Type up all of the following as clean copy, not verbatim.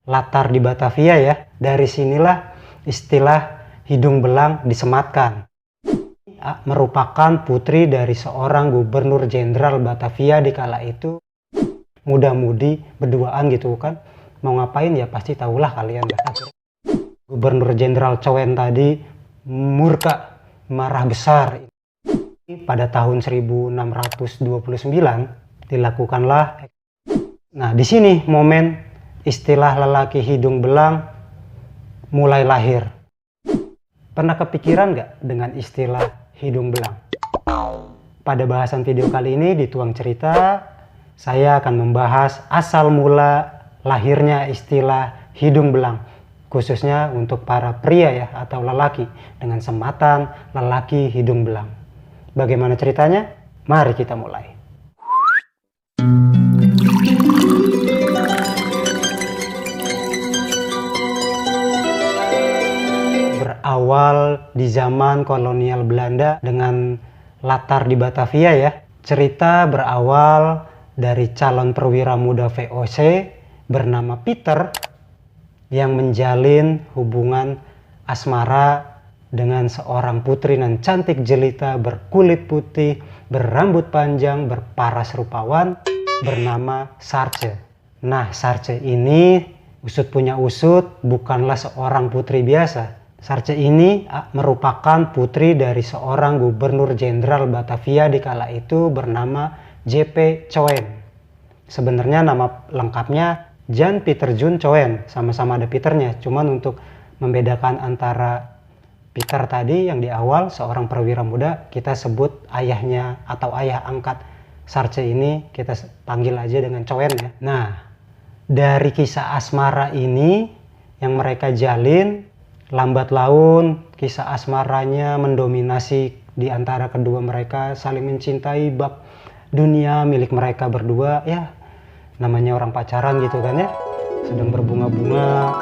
latar di Batavia ya. Dari sinilah istilah hidung belang disematkan. Merupakan putri dari seorang gubernur jenderal Batavia di kala itu. Muda-mudi berduaan gitu kan. Mau ngapain ya pasti tahulah kalian ya. Gubernur Jenderal Cowen tadi murka, marah besar. Pada tahun 1629 dilakukanlah. Nah, di sini momen istilah lelaki hidung belang mulai lahir. Pernah kepikiran nggak dengan istilah hidung belang? Pada bahasan video kali ini di Tuang Cerita, saya akan membahas asal mula lahirnya istilah hidung belang, khususnya untuk para pria ya atau lelaki dengan sematan lelaki hidung belang. Bagaimana ceritanya? Mari kita mulai. Berawal di zaman kolonial Belanda dengan latar di Batavia ya. Cerita berawal dari calon perwira muda VOC bernama Peter yang menjalin hubungan asmara dengan seorang putri nan cantik jelita berkulit putih, berambut panjang, berparas rupawan bernama Sarce. Nah, Sarce ini usut punya usut bukanlah seorang putri biasa. Sarce ini merupakan putri dari seorang gubernur jenderal Batavia di kala itu bernama J.P. Cowen. Sebenarnya nama lengkapnya Jan Peter Jun Cowen, sama-sama ada Peternya. Cuman untuk membedakan antara Peter tadi yang di awal seorang perwira muda, kita sebut ayahnya atau ayah angkat Sarce ini kita panggil aja dengan Cowen ya. Nah, dari kisah asmara ini yang mereka jalin, lambat laun kisah asmaranya mendominasi di antara kedua mereka, saling mencintai bab dunia milik mereka berdua ya. Namanya orang pacaran gitu kan ya, sedang berbunga-bunga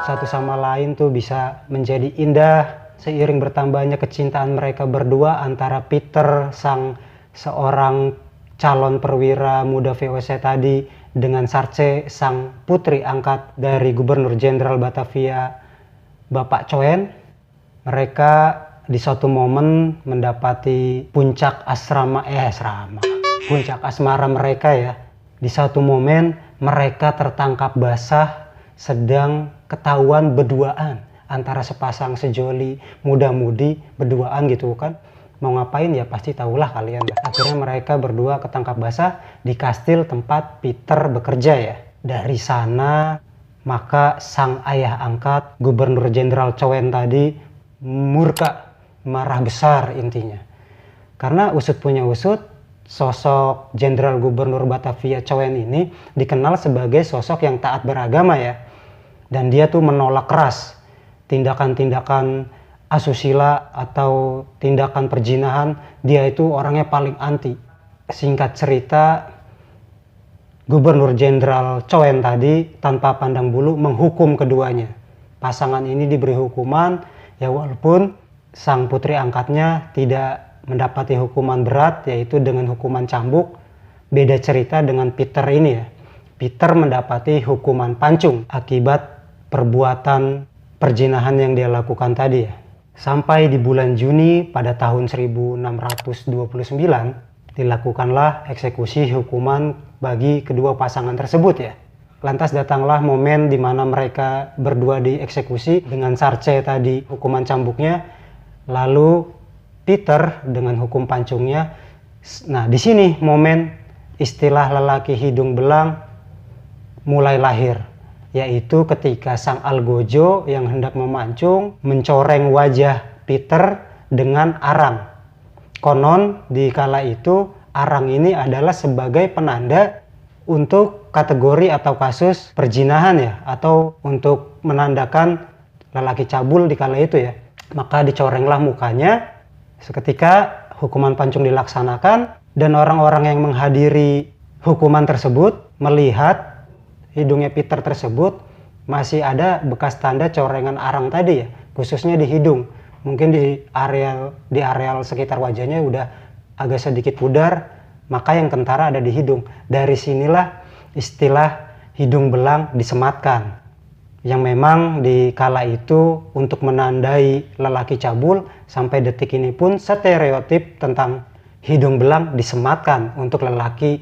satu sama lain tuh bisa menjadi indah seiring bertambahnya kecintaan mereka berdua antara Peter sang seorang calon perwira muda VOC tadi dengan Sarce sang putri angkat dari gubernur jenderal Batavia Bapak Cowen. Mereka di suatu momen mendapati puncak puncak asmara mereka ya. Di satu momen mereka tertangkap basah sedang ketahuan berduaan antara sepasang sejoli muda-mudi berduaan gitu kan. Mau ngapain ya pasti tahulah kalian. Akhirnya mereka berdua ketangkap basah di kastil tempat Peter bekerja ya. Dari sana maka sang ayah angkat gubernur jenderal Cowen tadi murka, marah besar intinya. Karena usut punya usut, sosok Jenderal Gubernur Batavia Cowen ini dikenal sebagai sosok yang taat beragama ya. Dan dia tuh menolak keras tindakan-tindakan asusila atau tindakan perzinahan. Dia itu orangnya paling anti. Singkat cerita, Gubernur Jenderal Cowen tadi tanpa pandang bulu menghukum keduanya. Pasangan ini diberi hukuman ya, walaupun sang putri angkatnya tidak mendapati hukuman berat, yaitu dengan hukuman cambuk. Beda cerita dengan Peter ini ya. Peter mendapati hukuman pancung akibat perbuatan perzinahan yang dia lakukan tadi ya. Sampai di bulan Juni pada tahun 1629 dilakukanlah eksekusi hukuman bagi kedua pasangan tersebut ya. Lantas datanglah momen di mana mereka berdua dieksekusi dengan Sarce tadi hukuman cambuknya, lalu Peter dengan hukum pancungnya. Nah, di sini momen istilah lelaki hidung belang mulai lahir, yaitu ketika sang algojo yang hendak memancung mencoreng wajah Peter dengan arang. Konon di kala itu arang ini adalah sebagai penanda untuk kategori atau kasus perzinahan ya, atau untuk menandakan lelaki cabul di kala itu ya. Maka dicorenglah mukanya. Seketika hukuman pancung dilaksanakan dan orang-orang yang menghadiri hukuman tersebut melihat hidungnya Peter tersebut masih ada bekas tanda corengan arang tadi ya, khususnya di hidung. Mungkin di areal sekitar wajahnya udah agak sedikit pudar, maka yang kentara ada di hidung. Dari sinilah istilah hidung belang disematkan. yang memang di kala itu untuk menandai lelaki cabul. Sampai detik ini pun stereotip tentang hidung belang disematkan untuk lelaki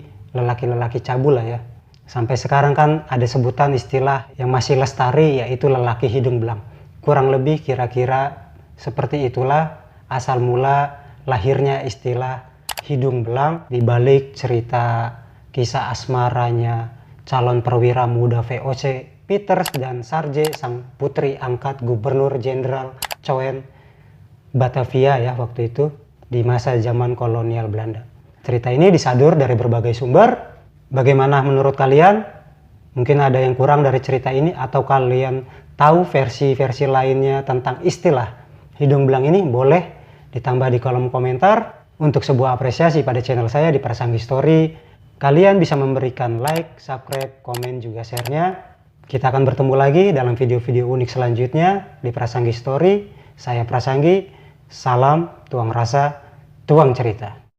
cabul lah ya. Sampai sekarang kan ada sebutan istilah yang masih lestari, yaitu lelaki hidung belang. Kurang lebih kira-kira seperti itulah asal mula lahirnya istilah hidung belang, di balik cerita kisah asmaranya calon perwira muda VOC Peters dan Sarje, sang putri angkat Gubernur Jenderal Coen Batavia ya waktu itu di masa zaman kolonial Belanda. Cerita ini disadur dari berbagai sumber. Bagaimana menurut kalian? Mungkin ada yang kurang dari cerita ini, atau kalian tahu versi-versi lainnya tentang istilah hidung belang ini? Boleh ditambah di kolom komentar. Untuk sebuah apresiasi pada channel saya di Prasanggi Story, kalian bisa memberikan like, subscribe, komen, juga share-nya. Kita akan bertemu lagi dalam video-video unik selanjutnya di Prasanggi Story. Saya Prasanggi, salam tuang rasa, tuang cerita.